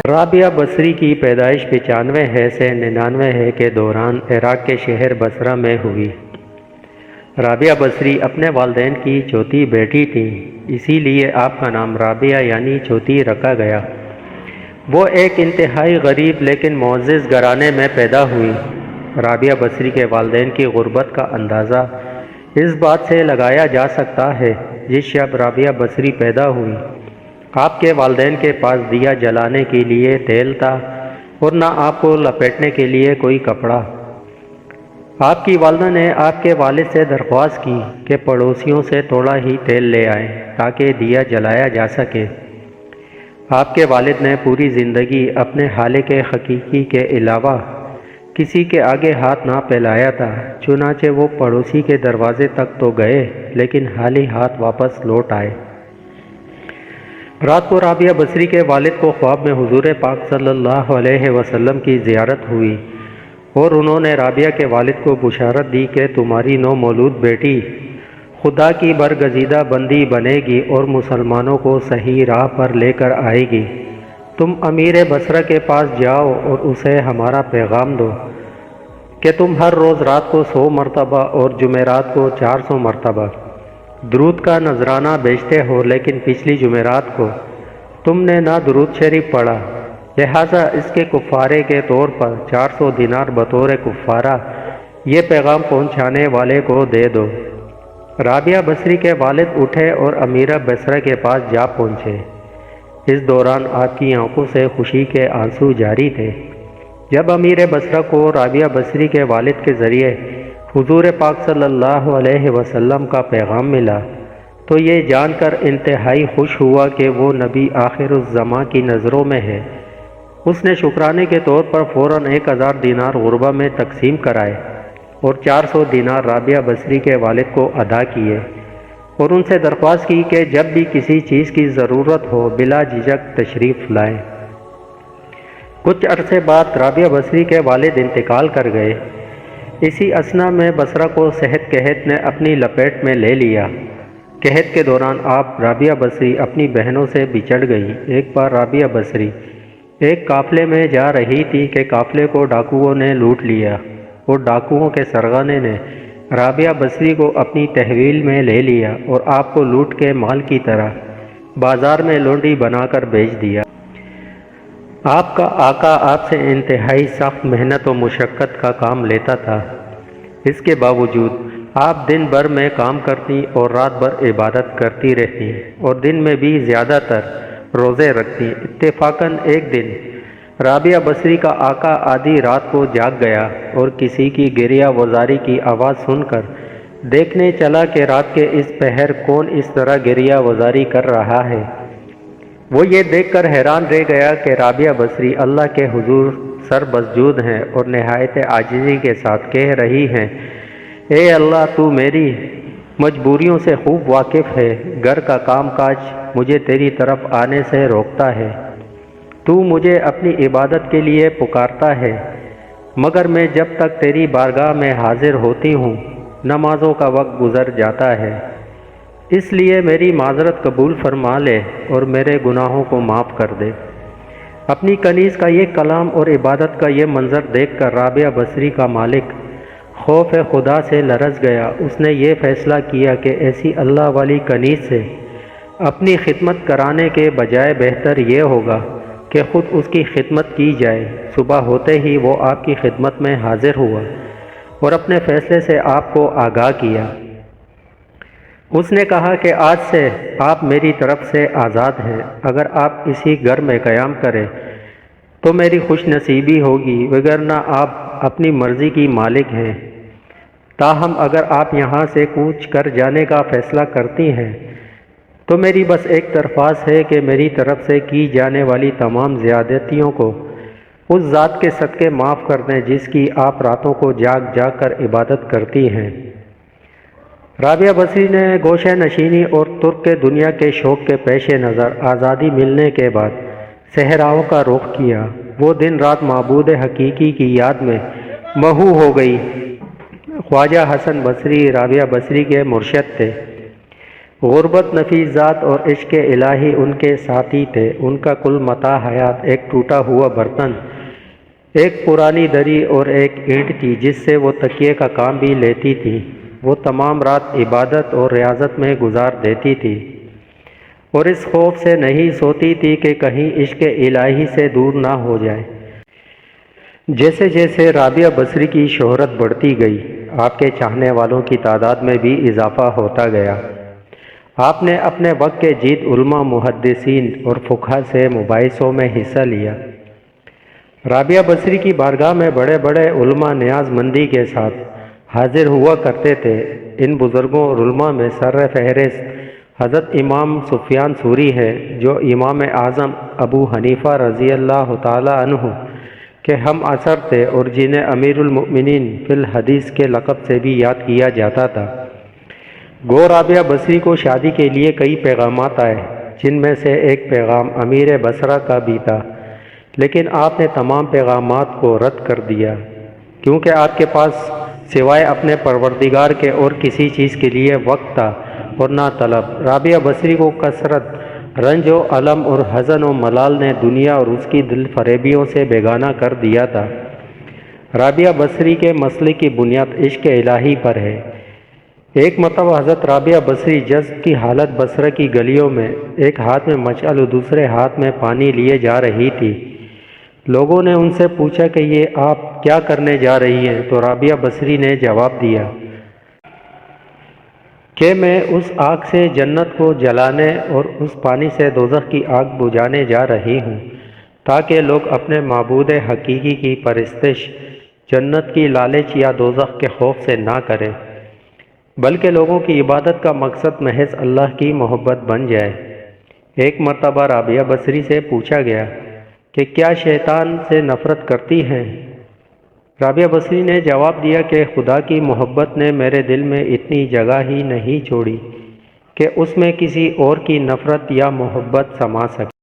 رابعہ بصری کی پیدائش 95 ہے سے 99 ہے کے دوران عراق کے شہر بصرہ میں ہوئی۔ رابعہ بصری اپنے والدین کی چوتھی بیٹی تھیں، اسی لیے آپ کا نام رابعہ یعنی چوتھی رکھا گیا۔ وہ ایک انتہائی غریب لیکن معزز گھرانے میں پیدا ہوئی۔ رابعہ بصری کے والدین کی غربت کا اندازہ اس بات سے لگایا جا سکتا ہے جس شب رابعہ بصری پیدا ہوئی آپ کے والدین کے پاس دیا جلانے کے لیے تیل تھا اور نہ آپ کو لپیٹنے کے لیے کوئی کپڑا۔ آپ کی والدہ نے آپ کے والد سے درخواست کی کہ پڑوسیوں سے تھوڑا ہی تیل لے آئیں تاکہ دیا جلایا جا سکے۔ آپ کے والد نے پوری زندگی اپنے خالق حقیقی کے علاوہ کسی کے آگے ہاتھ نہ پھیلایا تھا، چنانچہ وہ پڑوسی کے دروازے تک تو گئے لیکن خالی ہاتھ واپس لوٹ آئے۔ رات کو رابعہ بصری کے والد کو خواب میں حضور پاک صلی اللہ علیہ وسلم کی زیارت ہوئی اور انہوں نے رابعہ کے والد کو بشارت دی کہ تمہاری نو مولود بیٹی خدا کی برگزیدہ بندی بنے گی اور مسلمانوں کو صحیح راہ پر لے کر آئے گی۔ تم امیر بصرہ کے پاس جاؤ اور اسے ہمارا پیغام دو کہ تم ہر روز رات کو 100 مرتبہ اور جمعرات کو 400 مرتبہ درود کا نذرانہ بیچتے ہو، لیکن پچھلی جمعرات کو تم نے نہ درود شریف پڑھا، لہٰذا اس کے کفارے کے طور پر 400 دینار بطور کفارہ یہ پیغام پہنچانے والے کو دے دو۔ رابعہ بصری کے والد اٹھے اور امیرہ بصرہ کے پاس جا پہنچے۔ اس دوران آپ کی آنکھوں سے خوشی کے آنسو جاری تھے۔ جب امیر بصرہ کو رابعہ بصری کے والد کے ذریعے حضور پاک صلی اللہ علیہ وسلم کا پیغام ملا تو یہ جان کر انتہائی خوش ہوا کہ وہ نبی آخر الزماں کی نظروں میں ہے۔ اس نے شکرانے کے طور پر فوراً 1000 دینار غربہ میں تقسیم کرائے اور 400 دینار رابعہ بصری کے والد کو ادا کیے اور ان سے درخواست کی کہ جب بھی کسی چیز کی ضرورت ہو بلا جھجک تشریف لائیں۔ کچھ عرصے بعد رابعہ بصری کے والد انتقال کر گئے۔ اسی اثنا میں بصرہ کو صحت قحط نے اپنی لپیٹ میں لے لیا۔ قحط کے دوران آپ رابعہ بصری اپنی بہنوں سے بچھڑ گئی۔ ایک بار رابعہ بصری ایک قافلے میں جا رہی تھی کہ قافلے کو ڈاکوؤں نے لوٹ لیا اور ڈاکوؤں کے سرغنے نے رابعہ بصری کو اپنی تحویل میں لے لیا اور آپ کو لوٹ کے مال کی طرح بازار میں لونڈی بنا کر بیچ دیا۔ آپ کا آقا آپ سے انتہائی سخت محنت و مشقت کا کام لیتا تھا، اس کے باوجود آپ دن بھر میں کام کرتی اور رات بھر عبادت کرتی رہتی اور دن میں بھی زیادہ تر روزے رکھتی۔ اتفاقاً ایک دن رابعہ بصری کا آقا آدھی رات کو جاگ گیا اور کسی کی گریہ وزاری کی آواز سن کر دیکھنے چلا کہ رات کے اس پہر کون اس طرح گریہ وزاری کر رہا ہے۔ وہ یہ دیکھ کر حیران رہ گیا کہ رابعہ بصری اللہ کے حضور سر مسجود ہیں اور نہایت عاجزی کے ساتھ کہہ رہی ہیں، اے اللہ تو میری مجبوریوں سے خوب واقف ہے، گھر کا کام کاج مجھے تیری طرف آنے سے روکتا ہے، تو مجھے اپنی عبادت کے لیے پکارتا ہے، مگر میں جب تک تیری بارگاہ میں حاضر ہوتی ہوں نمازوں کا وقت گزر جاتا ہے، اس لیے میری معذرت قبول فرما لے اور میرے گناہوں کو معاف کر دے۔ اپنی کنیز کا یہ کلام اور عبادت کا یہ منظر دیکھ کر رابعہ بصری کا مالک خوف خدا سے لرز گیا۔ اس نے یہ فیصلہ کیا کہ ایسی اللہ والی کنیز سے اپنی خدمت کرانے کے بجائے بہتر یہ ہوگا کہ خود اس کی خدمت کی جائے۔ صبح ہوتے ہی وہ آپ کی خدمت میں حاضر ہوا اور اپنے فیصلے سے آپ کو آگاہ کیا۔ اس نے کہا کہ آج سے آپ میری طرف سے آزاد ہیں، اگر آپ اسی گھر میں قیام کریں تو میری خوش نصیبی ہوگی، وگرنہ آپ اپنی مرضی کی مالک ہیں۔ تاہم اگر آپ یہاں سے کوچ کر جانے کا فیصلہ کرتی ہیں تو میری بس ایک درخواست ہے کہ میری طرف سے کی جانے والی تمام زیادتیوں کو اس ذات کے صدقے معاف کر دیں جس کی آپ راتوں کو جاگ جاگ کر عبادت کرتی ہیں۔ رابعہ بصری نے گوشہ نشینی اور ترک کے دنیا کے شوق کے پیش نظر آزادی ملنے کے بعد صحراؤں کا رخ کیا۔ وہ دن رات معبود حقیقی کی یاد میں محو ہو گئی۔ خواجہ حسن بصری رابعہ بصری کے مرشد تھے۔ غربت نفیس ذات اور عشق الہی ان کے ساتھی تھے۔ ان کا کل متاع حیات ایک ٹوٹا ہوا برتن، ایک پرانی دری اور ایک اینٹ تھی جس سے وہ تکیے کا کام بھی لیتی تھی۔ وہ تمام رات عبادت اور ریاضت میں گزار دیتی تھی اور اس خوف سے نہیں سوتی تھی کہ کہیں عشق الہی سے دور نہ ہو جائے۔ جیسے جیسے رابعہ بصری کی شہرت بڑھتی گئی، آپ کے چاہنے والوں کی تعداد میں بھی اضافہ ہوتا گیا۔ آپ نے اپنے وقت کے جید علماء، محدثین اور فقہا سے مباحثوں میں حصہ لیا۔ رابعہ بصری کی بارگاہ میں بڑے بڑے علماء نیاز مندی کے ساتھ حاضر ہوا کرتے تھے۔ ان بزرگوں اور علماء میں سر فہرست حضرت امام سفیان ثوری ہے، جو امام اعظم ابو حنیفہ رضی اللہ تعالی عنہ کے ہم عصر تھے اور جنہیں امیر المؤمنین فی الحدیث کے لقب سے بھی یاد کیا جاتا تھا۔ گو رابعہ بصری کو شادی کے لیے کئی پیغامات آئے، جن میں سے ایک پیغام امیر بصرہ کا بھی تھا، لیکن آپ نے تمام پیغامات کو رد کر دیا، کیونکہ آپ کے پاس سوائے اپنے پروردگار کے اور کسی چیز کے لیے وقت تھا اور نہ طلب۔ رابعہ بصری کو کثرت رنج و الم اور حزن و ملال نے دنیا اور اس کی دل فریبیوں سے بیگانہ کر دیا تھا۔ رابعہ بصری کے مسلک کی بنیاد عشق الہی پر ہے۔ ایک مرتبہ حضرت رابعہ بصری جذب کی حالت بصرہ کی گلیوں میں ایک ہاتھ میں مشعل اور دوسرے ہاتھ میں پانی لیے جا رہی تھی۔ لوگوں نے ان سے پوچھا کہ یہ آپ کیا کرنے جا رہی ہیں؟ تو رابعہ بصری نے جواب دیا کہ میں اس آگ سے جنت کو جلانے اور اس پانی سے دوزخ کی آگ بجھانے جا رہی ہوں، تاکہ لوگ اپنے معبود حقیقی کی پرستش جنت کی لالچ یا دوزخ کے خوف سے نہ کریں، بلکہ لوگوں کی عبادت کا مقصد محض اللہ کی محبت بن جائے۔ ایک مرتبہ رابعہ بصری سے پوچھا گیا کہ کیا شیطان سے نفرت کرتی ہیں؟ رابعہ بصری نے جواب دیا کہ خدا کی محبت نے میرے دل میں اتنی جگہ ہی نہیں چھوڑی کہ اس میں کسی اور کی نفرت یا محبت سما سکے۔